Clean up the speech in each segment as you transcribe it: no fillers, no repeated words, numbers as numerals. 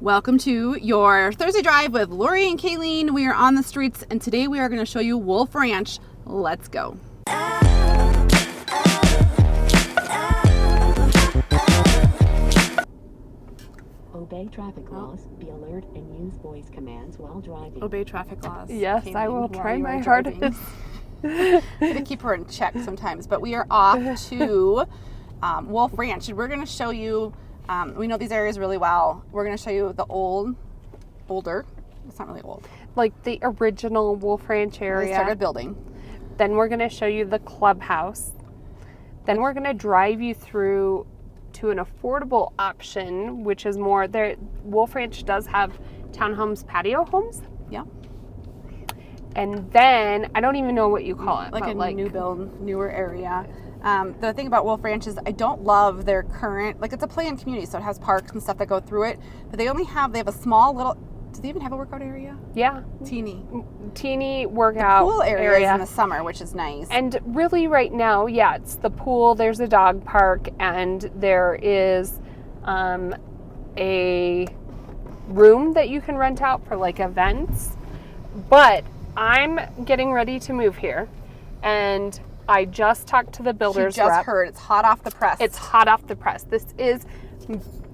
Welcome to your Thursday Drive with Lori and Kayleen. We are on the streets, and today we are going to show you Wolf Ranch. Let's go. Obey traffic laws, be alert, and use voice commands while driving. Obey traffic laws. Yes, Kayleen, I will while try you my are driving. hardest. I have to keep her in check sometimes, but we are off to Wolf Ranch, and we're going to show you, we know these areas really well. We're going to show you the older, it's not really old. Like the original Wolf Ranch They area. started building. Then we're going to show you the clubhouse. Then we're going to drive you through to an affordable option, which is more there. Wolf Ranch does have townhomes, patio homes. Yeah. And then I don't even know what you call it. Like but a new build, newer area. The thing about Wolf Ranch is I don't love their current, like it's a planned community, so it has parks and stuff that go through it, but they have a small little, do they even have a workout area? Yeah. Teeny workout pool area in the summer, which is nice. And really right now, yeah, it's the pool, there's a dog park, and there is a room that you can rent out for like events. But I'm getting ready to move here, and I just talked to the builder's She just rep. heard it's hot off the press. It's hot off the press. This is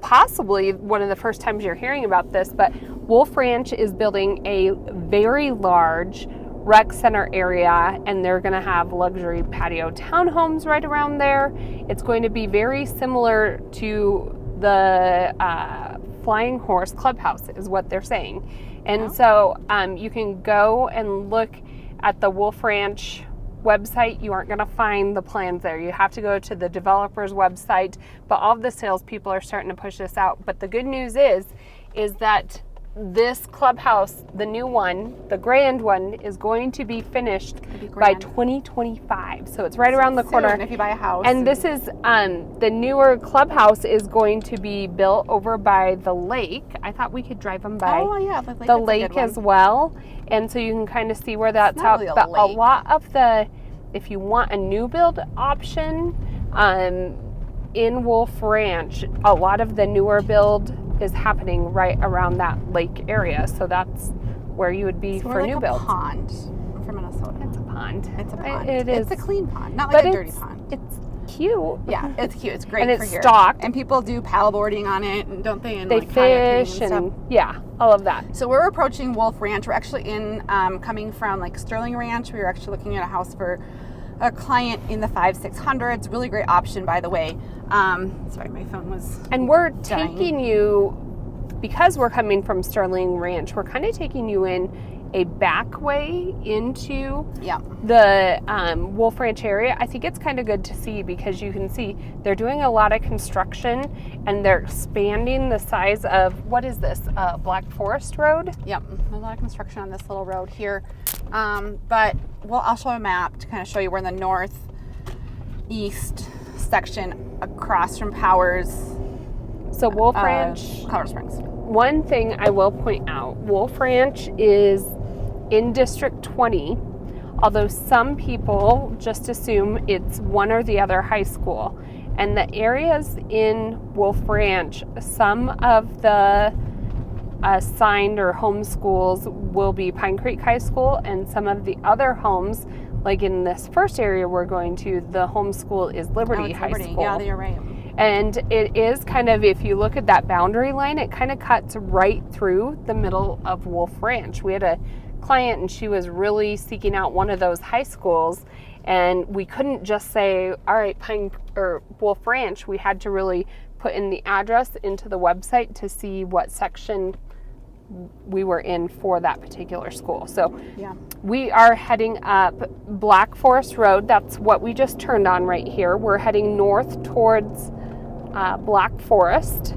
possibly one of the first times you're hearing about this, but Wolf Ranch is building a very large rec center area, and they're going to have luxury patio townhomes right around there. It's going to be very similar to the Flying Horse Clubhouse is what they're saying. And so you can go and look at the Wolf Ranch website. You aren't going to find the plans there. You have to go to the developer's website, but all of the salespeople are starting to push this out. But the good news is that this clubhouse, the new one, the grand one, is going to be finished by 2025. So it's right around the corner. Soon, if you buy a house. And this is, the newer clubhouse is going to be built over by the lake. I thought we could drive them by the lake as well. And so you can kind of see where that's not out. really a But a lake. lot of the, if you want a new build option, in Wolf Ranch, a lot of the newer build is happening right around that lake area. So that's where you would be for new builds. Pond. I'm from Minnesota. It's a pond. It's a pond. It is. It's a clean pond, not like a dirty pond. It's cute. Yeah, it's cute. It's great And for it's here. stocked. And people do paddleboarding on it, and don't they? And They like fish kayaking and stuff. yeah, all of that. So we're approaching Wolf Ranch. We're actually coming from like Sterling Ranch. We were actually looking at a house for a client in the 5,600s. Really great option, by the way. Sorry, my phone was. And we're dying. taking you, because we're coming from Sterling Ranch, we're kind of taking you in a back way into the Wolf Ranch area. I think it's kind of good to see because you can see they're doing a lot of construction and they're expanding the size of, what is this, Black Forest Road? Yep, a lot of construction on this little road here. But I'll show a map to kind of show you we're in the northeast section across from Powers. So Wolf Ranch, Colorado Springs. one thing I will point out, Wolf Ranch is in District 20, although some people just assume it's one or the other high school. And the areas in Wolf Ranch, some of the assigned or home schools will be Pine Creek High School, and some of the other homes, like in this first area we're going to, the home school is Liberty High School. Yeah, you're right. And it is kind of, if you look at that boundary line, it kind of cuts right through the middle of Wolf Ranch. We had a client and she was really seeking out one of those high schools, and we couldn't just say, all right, Wolf Ranch. We had to really put in the address into the website to see what section we were in for that particular school. So we are heading up Black Forest Road. That's what we just turned on right here. We're heading north towards Black Forest.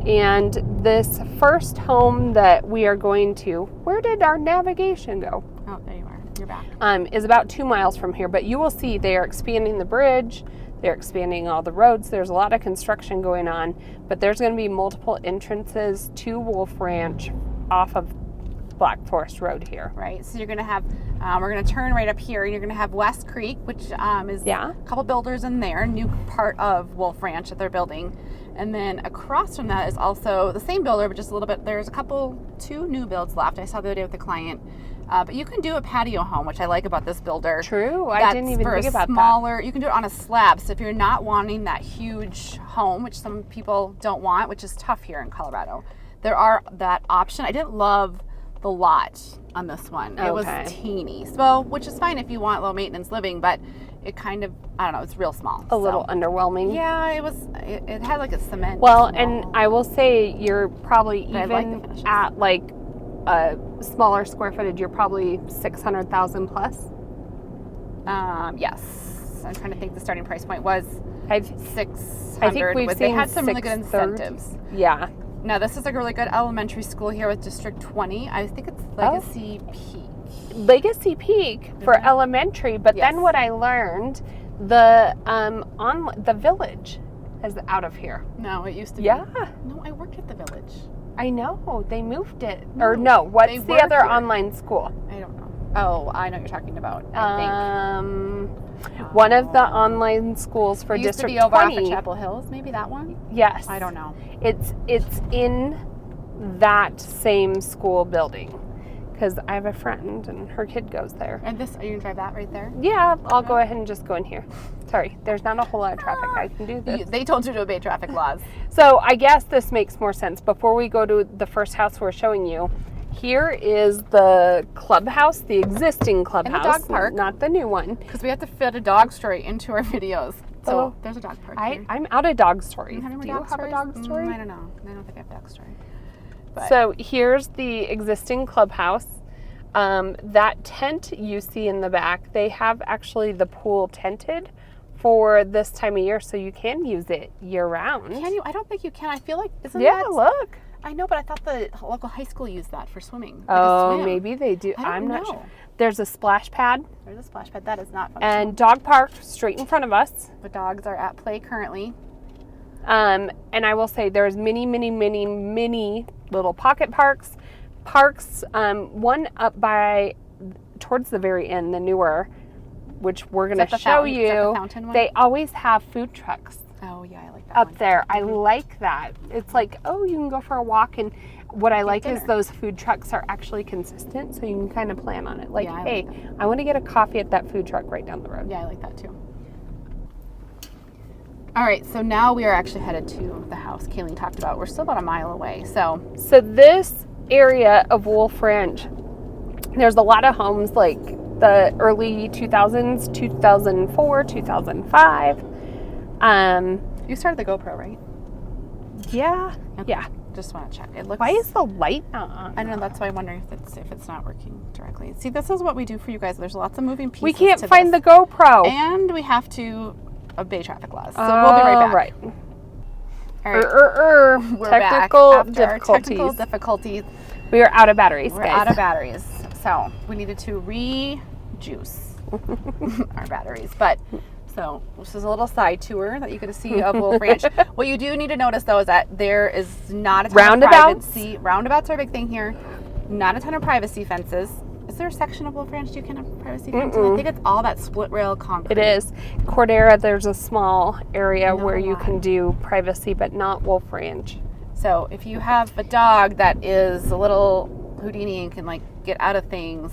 And this first home that we are going to, where did our navigation go? Oh, there you are. You're back. Is about 2 miles from here. But you will see they are expanding the bridge. They're expanding all the roads. There's a lot of construction going on. But there's going to be multiple entrances to Wolf Ranch off of Black Forest Road here. Right, so you're going to have, we're going to turn right up here, and you're going to have West Creek, which is Yeah. a couple builders in there, new part of Wolf Ranch that they're building. And then across from that is also the same builder, but just a little bit, there's two new builds left. I saw the other day with the client. But you can do a patio home, which I like about this builder. True, I didn't even think about smaller, you can do it on a slab. So if you're not wanting that huge home, which some people don't want, which is tough here in Colorado, there are that option. I didn't love the lot on this one. It was teeny. So, which is fine if you want low maintenance living, but it kind of, I don't know, it's real small. A little underwhelming. Yeah, it had like a cement. Well, wall. and I will say you're probably But I like the even finishes. at like a smaller square footage, you're probably 600,000 plus. Yes. I'm trying to think the starting price point was I 600. we've They seen had some really good 630. incentives. Yeah. Now, this is a really good elementary school here with District 20. I think it's Legacy Peak. Legacy Peak for elementary, but Yes. then what I learned, the the village is out of here. No, it used to Yeah. be. No, I worked at the village. I know. They moved it. No, Or no, they what's the were other here. online school? I don't know. Oh, I know what you're talking about. I One of the online schools for think. It used to District be over off 20. of Chapel Hills. Maybe that one? Yes. I don't know. It's in that same school building because I have a friend and her kid goes there. And this, are you going to drive that right there? Yeah, I'll go ahead and just go in here. Sorry, there's not a whole lot of traffic. I can do this. They told you to obey traffic laws. So I guess this makes more sense. Before we go to the first house we're showing you, here is the clubhouse, the existing clubhouse, dog park. not the new one. Because we have to fit a dog story into our videos. So Oh. there's a dog park here. I'm out of dog stories. Do you have any Do more you dog have a stories? dog story? I don't know. I don't think I have a dog story. But So here's the existing clubhouse. That tent you see in the back, they have actually the pool tented for this time of year, so you can use it year round. can you? I don't think you can. I feel like, isn't Yeah, that? look. I know, but I thought the local high school used that for swimming. Like a Oh, swim. maybe they do. I don't I'm not know. sure. There's a splash pad There's a splash pad. That is not functional. and dog park straight in front of us. The dogs are at play currently. And I will say there's many little pocket parks. One up by towards the very end, the newer, which we're going that to the show fountain? Is that the you. fountain one? They always have food trucks Oh yeah, I like that up one. there. I like that. It's like, oh, you can go for a walk, and what I like is dinner. those food trucks are actually consistent, so you can kind of plan on it. Like, Yeah, I hey, like I want to get a coffee at that food truck right down the road. Yeah, I like that too. All right, so now we are actually headed to the house Kayleen talked about. We're still about a mile away, so So this area of Wolf Ranch, there's a lot of homes like the early 2000s, 2004, 2005. you started the GoPro, right? Yeah. Okay. Yeah. Just want to check. It looks. Why is the light not on? I don't know. That's why I'm wondering if it's not working directly. See, this is what we do for you guys. There's lots of moving pieces. We can't to find this. the GoPro. And we have to obey traffic laws. So we'll be right back. Right. All right. We're Technical back after our difficulties. technical difficulties. We are out of batteries, We're guys. out of batteries. So we needed to rejuice our batteries. But so this is a little side tour that you get to see of Wolf Ranch. What you do need to notice though is that there is not a ton Roundabouts? of privacy. Roundabouts are a big thing here. Not a ton of privacy fences. Is there a section of Wolf Ranch you can have privacy fences? I think it's all that split rail concrete. It is. Cordera, there's a small area Not where a you lot. can do privacy, but not Wolf Ranch. So if you have a dog that is a little Houdini and can like get out of things,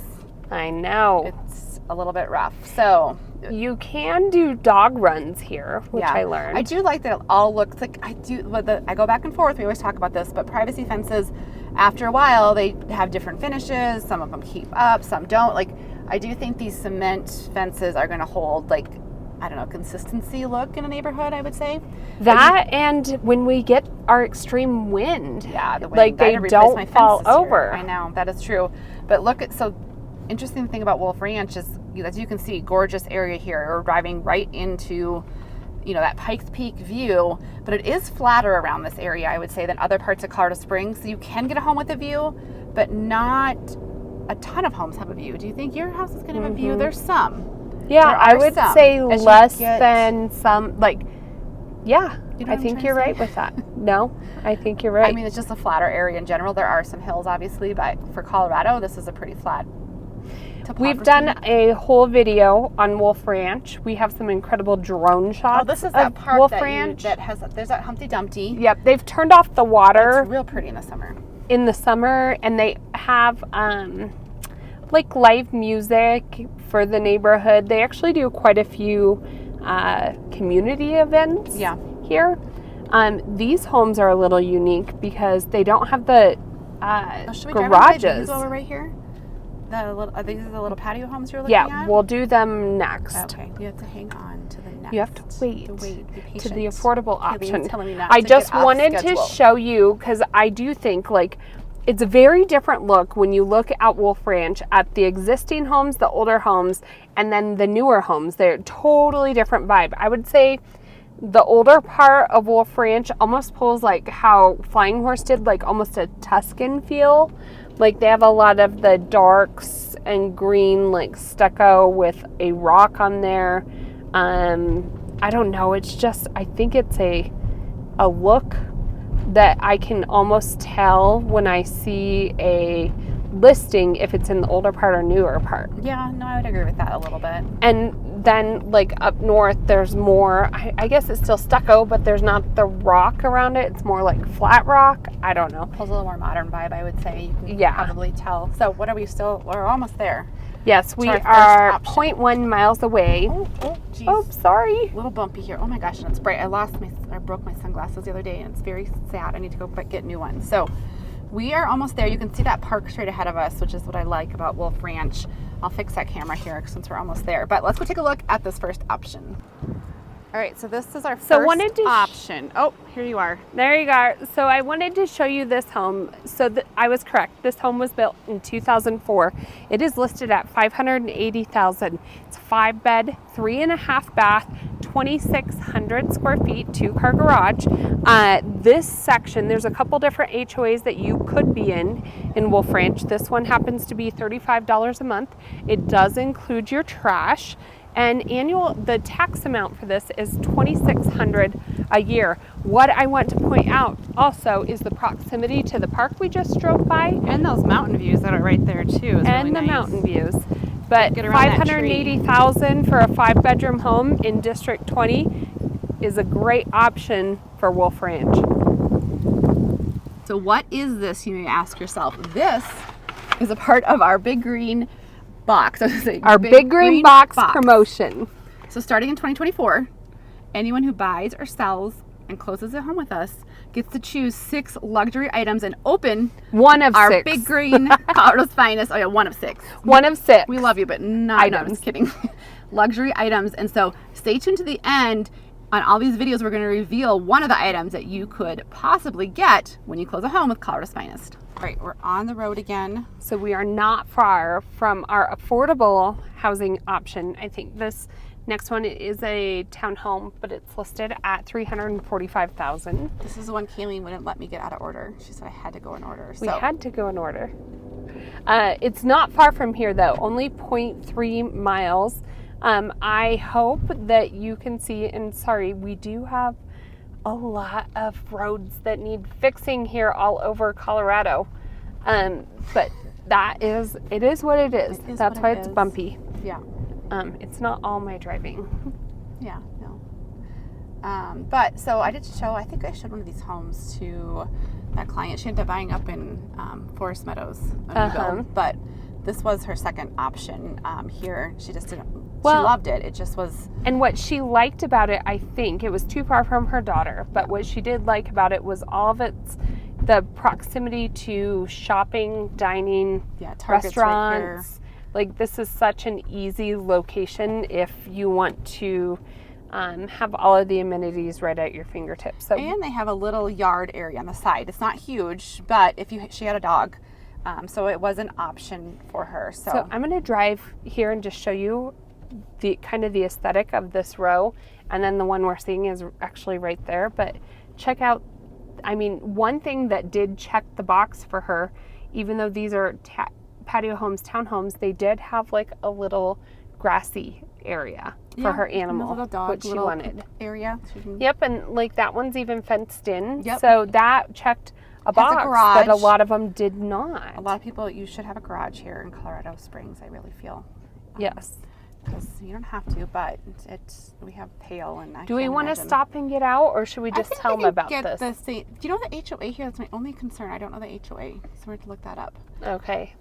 I know. it's a little bit rough. So You can do dog runs here, which I learned. I do like that it all looks like I do. But I go back and forth. We always talk about this, but privacy fences, after a while, they have different finishes. Some of them keep up, some don't. Like I do think these cement fences are going to hold like I don't know consistency look in a neighborhood. I would say That and when we get our extreme wind, yeah, the wind. like I they had to replace don't my fall fences here. over. I know that is true. But look at so interesting thing about Wolf Ranch is as you can see, gorgeous area here. We're driving right into that Pikes Peak view, but it is flatter around this area, I would say, than other parts of Colorado Springs. So you can get a home with a view, but not a ton of homes have a view. Do you think your house is going to have a view? There's some. Yeah, There I are would some. say As you less get- than some, like Yeah, You know I what I'm think trying you're to say? right with that. No, I think you're right. I mean, it's just a flatter area in general. There are some hills, obviously, but for Colorado, this is a pretty flat topography. We've done a whole video on Wolf Ranch. We have some incredible drone shots Oh, this is of that park Wolf that, Ranch. there's that Humpty Dumpty. Yep, they've turned off the water It's real pretty in the summer. in the summer, and they have like live music for the neighborhood. They actually do quite a few community events Yeah. here. These homes are a little unique because they don't have the Should we drive by these garages. while we're right here? Are these the little patio homes you're looking Yeah, at? we'll do them next. Okay, you have to hang on to the next. You have to wait Be patient. to the affordable Haley's option. telling me not I to just get off wanted schedule. to show you because I do think like it's a very different look when you look at Wolf Ranch at the existing homes, the older homes, and then the newer homes. They're totally different vibe. I would say the older part of Wolf Ranch almost pulls like how Flying Horse did, like almost a Tuscan feel. Like they have a lot of the darks and green like stucco with a rock on there. I don't know. It's just, I think it's a look that I can almost tell when I see a listing if it's in the older part or newer part. Yeah, no, I would agree with that a little bit. And then like up north, there's more, I guess it's still stucco, but there's not the rock around it. It's more like flat rock. I don't know. Pulls a little more modern vibe, I would say. You can Yeah. probably tell. So what are we still? We're almost there. Yes, we our first are option. 0.1 miles away. Oh, geez. Oh, sorry. A little bumpy here. Oh my gosh, and it's bright. I broke my sunglasses the other day, and it's very sad. I need to go get new ones. So we are almost there. You can see that park straight ahead of us, which is what I like about Wolf Ranch. I'll fix that camera here since we're almost there. But let's go take a look at this first option. All right, so this is our first wanted to option. Oh, here you are. There you go. So I wanted to show you this home. So I was correct. This home was built in 2004. It is listed at $580,000. It's a 5-bed, 3.5 bath, 2,600 square feet, 2-car garage. This section, there's a couple different HOAs that you could be in Wolf Ranch. This one happens to be $35 a month. It does include your trash. And the tax amount for this is $2,600 a year. What I want to point out also is the proximity to the park we just drove by. And those mountain views that are right there too. Is And really the nice. mountain views. But Get around that tree. $580,000 for a 5-bedroom home in District 20 is a great option for Wolf Ranch. So what is this, you may ask yourself? This is a part of our Big Green box. Our Big Green Box promotion. So starting in 2024, anyone who buys or sells and closes a home with us gets to choose 6 luxury items and open One of our 6. Big Green Colorado's finest. Oh yeah, one of 6. One of 6. We love you, but not. No, I'm Items. just kidding. Luxury items. And so stay tuned to the end. On all these videos, we're going to reveal one of the items that you could possibly get when you close a home with Colorado's finest. All right, we're on the road again. So we are not far from our affordable housing option. I think this next one is a townhome, but it's listed at $345,000. This is the one Kayleen wouldn't let me get out of order. She said I had to go in order. We So had to go in order. It's not far from here though, only 0.3 miles. I hope that you can see, and sorry, we do have a lot of roads that need fixing here all over Colorado. But it is what it is. That's what why it it's is. bumpy. yeah, It's not all my driving. yeah, no. But so I did show. I think I showed one of these homes to that client. She ended up buying up in Forest Meadows, a new build, but this was her second option here. She just didn't. She loved it. It just was. And what she liked about it, I think, it was too far from her daughter, but what she did like about it was all of the proximity to shopping, dining, Target's right here. restaurants. Like this is such an easy location if you want to have all of the amenities right at your fingertips. So And they have a little yard area on the side. It's not huge, but she had a dog, so it was an option for her. So I'm going to drive here and just show you the kind of the aesthetic of this row, and then the one we're seeing is actually right there. But check out, I mean, one thing that did check the box for her, even though these are patio homes, townhomes, they did have like a little grassy area for Yeah, her and the animal, little dog, which she little wanted. area. So you can, Yep, and like that one's even fenced in. Yep. So that checked a box that a garage. lot of them did not. A lot of people, you should have a garage here in Colorado Springs, I really feel. Yes. Because you don't have to, but we have Pale and I Do we can't want to imagine. stop and get out, or should we I just think tell we them could about get this? Do you know the HOA here? That's my only concern. I don't know the HOA, so we have to look that up. Okay.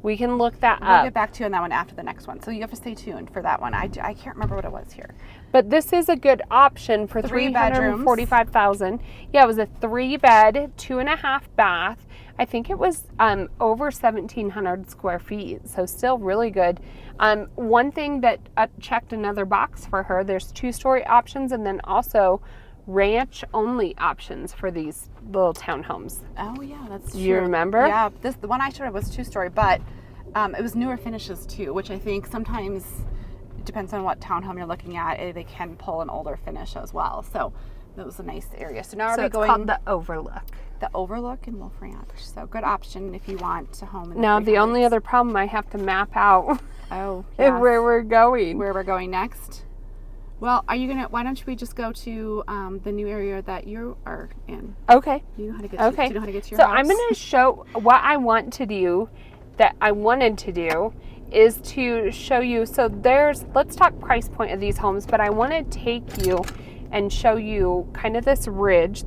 We can look that We'll up. get back to you on that one after the next one. So you have to stay tuned for that one. I can't remember what it was here. But this is a good option for 3 bedrooms. $345,000. Yeah, it was a 3-bed, 2.5 bath. I think it was over 1,700 square feet, so still really good. One thing that checked another box for her, there's 2-story options and then also ranch only options for these little townhomes. Oh yeah, that's true. You remember? Yeah, the one I showed her was 2-story, but it was newer finishes too, which I think sometimes it depends on what townhome you're looking at. They can pull an older finish as well. So that was a nice area. So now So are we it's going called the Overlook. the Overlook in Wolf Ranch. So good option if you want a home. In Now the 300s. only other problem, I have to map out oh yes. where we're going. where we're going next. Well, why don't we just go to the new area that you are in? Okay. You know how to get Okay. do you know how to get to your So house? I'm going to show what I want to do, that I wanted to do, is to show you. So let's talk price point of these homes, but I want to take you and show you kind of this ridge.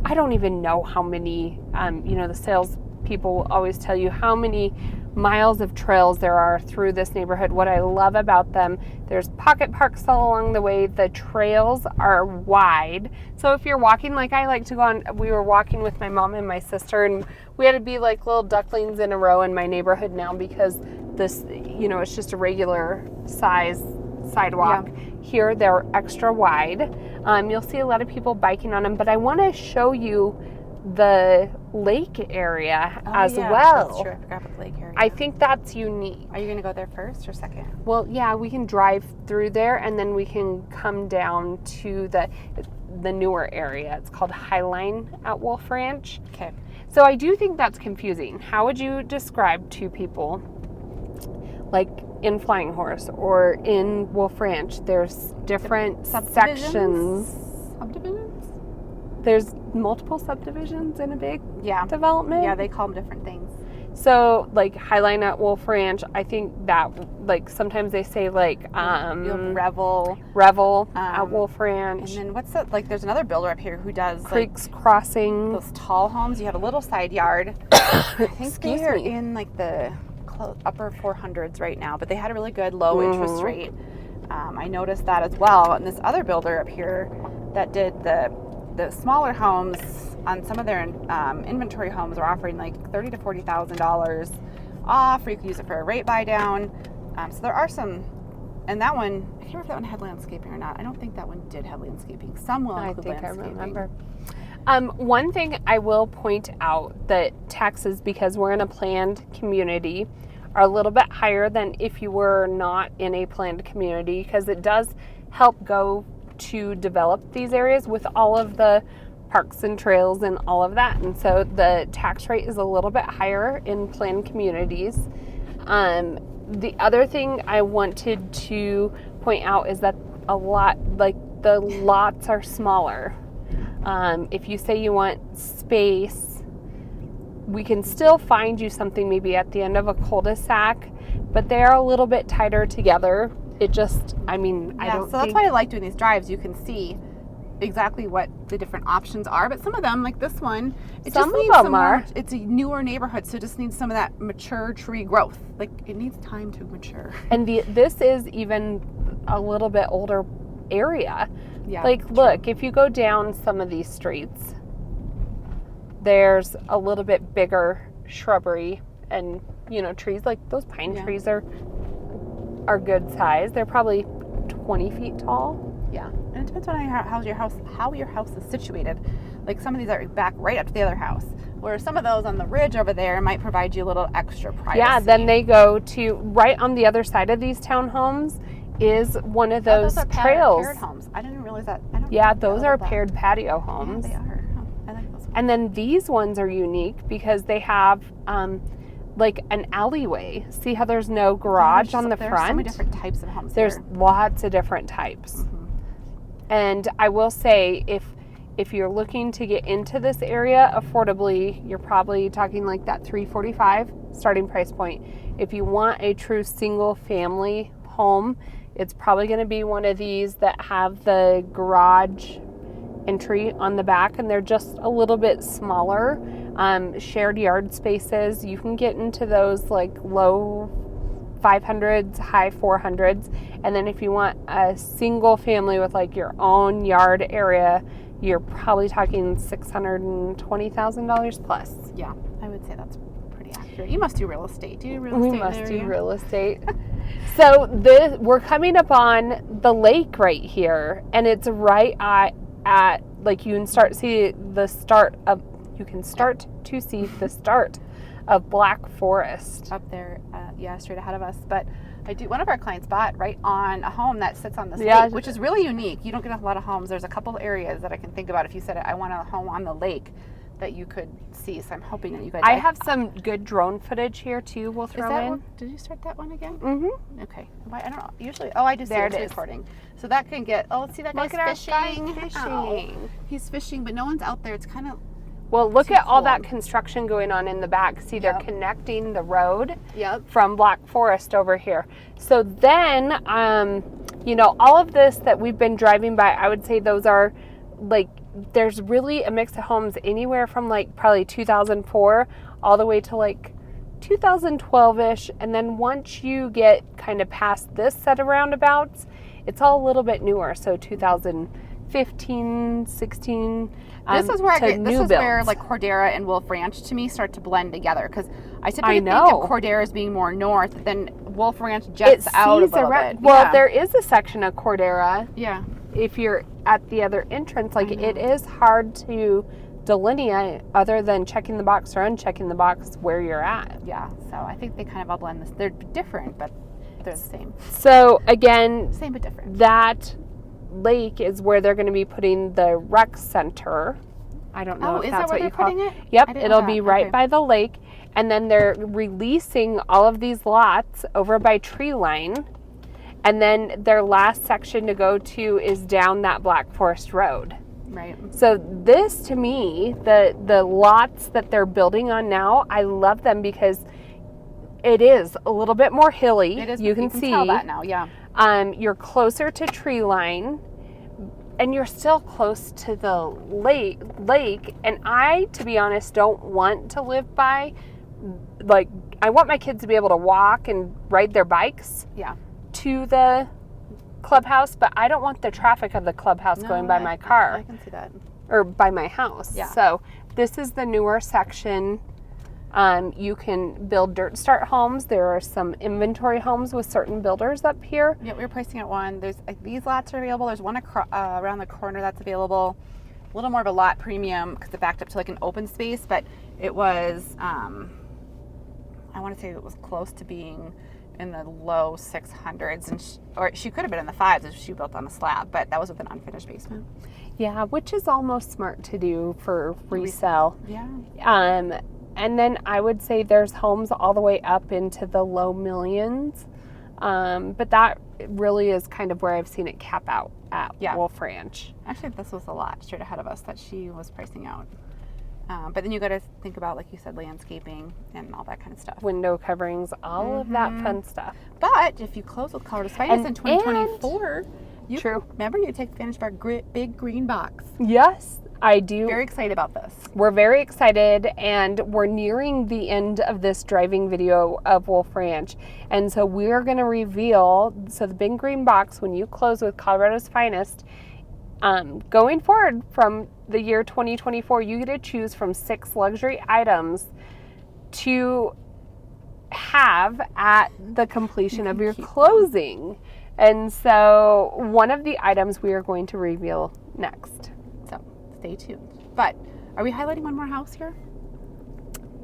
I don't even know how many, the sales people will always tell you how many miles of trails there are through this neighborhood. What I love about them, there's pocket parks all along the way. The trails are wide. So if you're walking, like I like to go on, we were walking with my mom and my sister, and we had to be like little ducklings in a row in my neighborhood now because this, it's just a regular size sidewalk. Yeah. Here they're extra wide. You'll see a lot of people biking on them, but I want to show you the lake area as yeah, well. That's true. I forgot about the lake area. I think that's unique. Are you going to go there first or second? Well, yeah, we can drive through there and then we can come down to the newer area. It's called Highline at Wolf Ranch. Okay. So I do think that's confusing. How would you describe to people, like in Flying Horse or in Wolf Ranch, there's different sections. Subdivisions? There's multiple subdivisions in a big Yeah. development. Yeah, they call them different things. So like Highline at Wolf Ranch, I think that like sometimes they say like You have Revel. Revel at Wolf And Ranch, then what's that? Like, there's another builder up here who does Creeks Crossing. those tall homes. You have a little side yard. I think Excuse they're me. in like the upper 400s right now, but they had a really good low interest rate. I noticed that as well. And this other builder up here that did the smaller homes on some of their inventory homes are offering like $30,000 to $40,000 off, or you could use it for a rate buy down. So there are some, and that one, I can't remember if that one had landscaping or not. I don't think that one did have landscaping. Some will I include think I landscaping. remember. One thing I will point out, that taxes, because we're in a planned community, are a little bit higher than if you were not in a planned community, because it does help go to develop these areas with all of the parks and trails and all of that. And so the tax rate is a little bit higher in planned communities. The other thing I wanted to point out is that the lots are smaller. If you say you want space, we can still find you something maybe at the end of a cul-de-sac, but they're a little bit tighter together. It just, I don't So that's why I like doing these drives. You can see exactly what the different options are, but some of them, like this one, it Some just of needs them some more. are. It's a newer neighborhood, so it just needs some of that mature tree growth. Like, it needs time to mature. And this is even a little bit older area. Yeah. Like, look, if you go down some of these streets, there's a little bit bigger shrubbery and, trees. Like, those pine Yeah. trees are good size. They're probably 20 feet tall. Yeah, and it depends on how your house is situated. Like, some of these are back right up to the other house, where some of those on the ridge over there might provide you a little extra privacy. Yeah, then they go to right on the other side of these townhomes is one of those are trails. paired homes. I didn't realize that. I don't Yeah, know those about are that. paired patio Yeah, homes. they are. Oh, I like those ones. And then these ones are unique because they have like an alleyway. See how there's no garage on the There's front? so many different types of homes There's here. lots of different types. And I will say, if you're looking to get into this area affordably, you're probably talking like that $345 starting price point. If you want a true single family home, it's probably going to be one of these that have the garage entry on the back, and they're just a little bit smaller. Shared yard spaces, you can get into those like low 500s, high 400s. And then if you want a single family with like your own yard area, you're probably talking $620,000 plus. Yeah, I would say that's pretty accurate. You must do real estate. Do you do real estate? We must there, do yeah? real estate. So we're coming up on the lake right here, and it's right at like you can start to see the start of Black Forest. Up there, straight ahead of us. But one of our clients bought right on a home that sits on this Yeah. lake, which is really unique. You don't get a lot of homes. There's a couple of areas that I can think about if you said, I want a home on the lake that you could see. So I'm hoping that you guys... I have some good drone footage here too. We'll Is throw that in. one? Did you start that one again? Mm-hmm. Okay. I don't know. Usually... Oh, I do see There it's it is. recording. So that can get... Oh, let's see that Look guy's at our fishing. guy fishing. Ow. He's fishing, but no one's out there. It's kind of... Well, look Too at all that cold. construction going on in the back. See, they're Yep. connecting the road Yep. from Black Forest over here. So then, all of this that we've been driving by, I would say those are like, there's really a mix of homes anywhere from like probably 2004 all the way to like 2012-ish. And then once you get kind of past this set of roundabouts, it's all a little bit newer. So 2015, 16. This is where to new where builds. like Cordera and Wolf Ranch to me start to blend together, because I typically think know. of Cordera as being more north, then Wolf Ranch jets out a sees little around- bit. Well, yeah. there is a section of Cordera. Yeah. If you're at the other entrance, like I know. it is hard to delineate other than checking the box or unchecking the box where you're at. Yeah. So I think they kind of all blend this. They're different, but they're the same. So again, Same but different. that lake is where they're going to be putting the rec center. I don't know Oh, if is that that's where what they're you call putting it? Yep, I didn't it'll know be that. right Okay. by the lake, and then they're releasing all of these lots over by Tree Line, and then their last section to go to is down that Black Forest Road. Right. So this, to me, the lots that they're building on now, I love them because it is a little bit more hilly. It is. You can see tell that now. Yeah. you're closer to Tree Line, and you're still close to the lake. And I, to be honest, don't want to live by, like, I want my kids to be able to walk and ride their bikes Yeah. to the clubhouse, but I don't want the traffic of the clubhouse No, going by I- my car I can see that. or by my house. Yeah. So this is the newer section. You can build dirt start homes. There are some inventory homes with certain builders up here. Yeah, we were pricing at one. There's these lots are available. There's one around the corner that's available. A little more of a lot premium because it backed up to like an open space, but it was, I want to say it was close to being in the low 600s, and she could have been in the 5s if she built on a slab, but that was with an unfinished basement. Yeah, which is almost smart to do for resale. Yeah. And then I would say there's homes all the way up into the low millions. But that really is kind of where I've seen it cap out at Yeah. Wolf Ranch. Actually, this was a lot straight ahead of us that she was pricing out. But then you got to think about, like you said, landscaping and all that kind of stuff. Window coverings, all of that fun stuff. But if you close with Colorado Finance in And- 2024, you True. remember you take advantage of our big green box. Yes, I do. Very excited about this. We're very excited, and we're nearing the end of this driving video of Wolf Ranch. And so we're going to reveal, so the big green box, when you close with Colorado's Finest, going forward from the year 2024, you get to choose from 6 luxury items to have at the completion of your closing. And so one of the items we are going to reveal next. So stay tuned. But are we highlighting one more house here?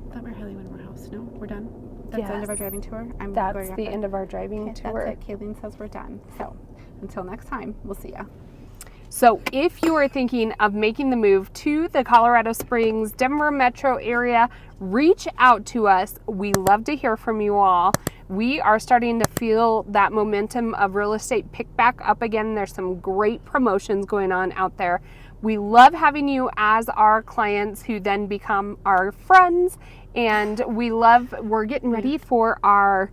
I thought we were highlighting one more house. No, we're done. That's the end of our Yes. driving tour. That's the end of our driving tour. That's it. Kayleen says we're done. So until next time, we'll see ya. So if you are thinking of making the move to the Colorado Springs, Denver metro area, reach out to us. We love to hear from you all. We are starting to feel that momentum of real estate pick back up again. There's some great promotions going on out there. We love having you as our clients who then become our friends. And we're getting ready for our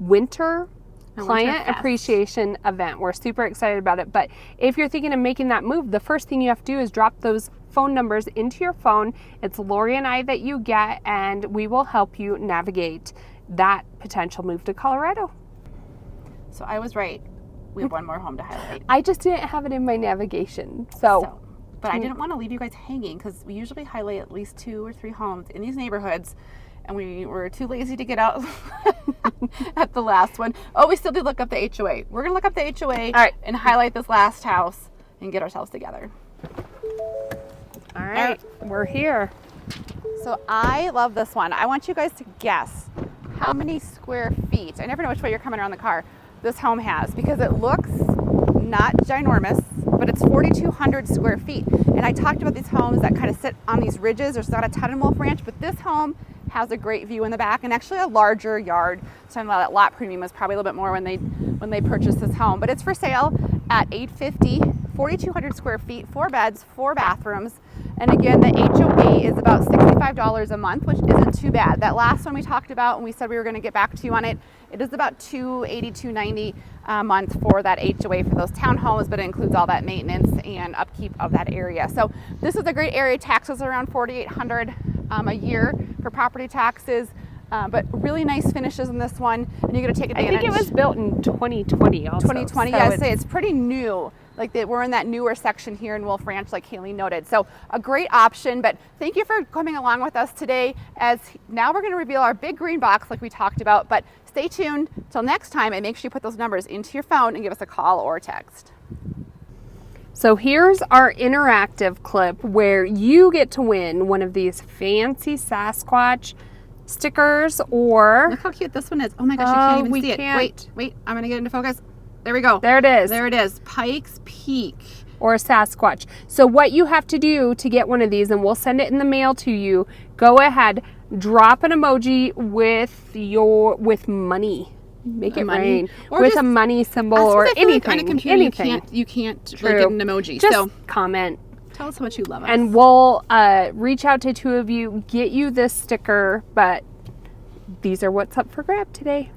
winter client Winterfest appreciation event. We're super excited about it. But if you're thinking of making that move, the first thing you have to do is drop those phone numbers into your phone. It's Lori and I that you get, and we will help you navigate that potential move to Colorado. So I was right. We have one more home to highlight. I just didn't have it in my navigation. But I didn't want to leave you guys hanging because we usually highlight at least 2 or 3 homes in these neighborhoods, and we were too lazy to get out at the last one. Oh, we still did look up the HOA. We're going to look up the HOA All right. and highlight this last house and get ourselves together. All right, we're here. So I love this one. I want you guys to guess how many square feet, I never know which way you're coming around the car, this home has, because it looks not ginormous, but it's 4,200 square feet. And I talked about these homes that kind of sit on these ridges. There's not a ton in Wolf Ranch, but this home has a great view in the back and actually a larger yard. So that lot premium was probably a little bit more when they purchased this home. But it's for sale at $850, 4,200 square feet, 4 beds, 4 bathrooms. And again, the HOA is about $65 a month, which isn't too bad. That last one we talked about, and we said we were going to get back to you on it, it is about $280, $290 a month for that HOA for those townhomes, but it includes all that maintenance and upkeep of that area. So this is a great area. Taxes are around $4,800 a year for property taxes, but really nice finishes in this one, and you're going to take advantage. I think it was built in 2020 also. 2020, so yeah, I'd say it's pretty new. Like we're in that newer section here in Wolf Ranch, like Haley noted. So a great option, but thank you for coming along with us today, as now we're going to reveal our big green box like we talked about, but stay tuned till next time, and make sure you put those numbers into your phone and give us a call or text. So here's our interactive clip where you get to win one of these fancy Sasquatch stickers, or Look how cute this one is. Oh my gosh, you can't even we see can't. it. Wait, I'm going to get into focus. There we go. there it is. There it is. Pikes Peak. Or a Sasquatch. So what you have to do to get one of these, and we'll send it in the mail to you, go ahead, drop an emoji with money. Make it money. rain. Or With just- a money symbol I or suppose I feel like anything. on a computer anything. you can't True. like, get an emoji. Just So comment. tell us how much you love us. And we'll reach out to 2 of you, get you this sticker, but these are what's up for grab today.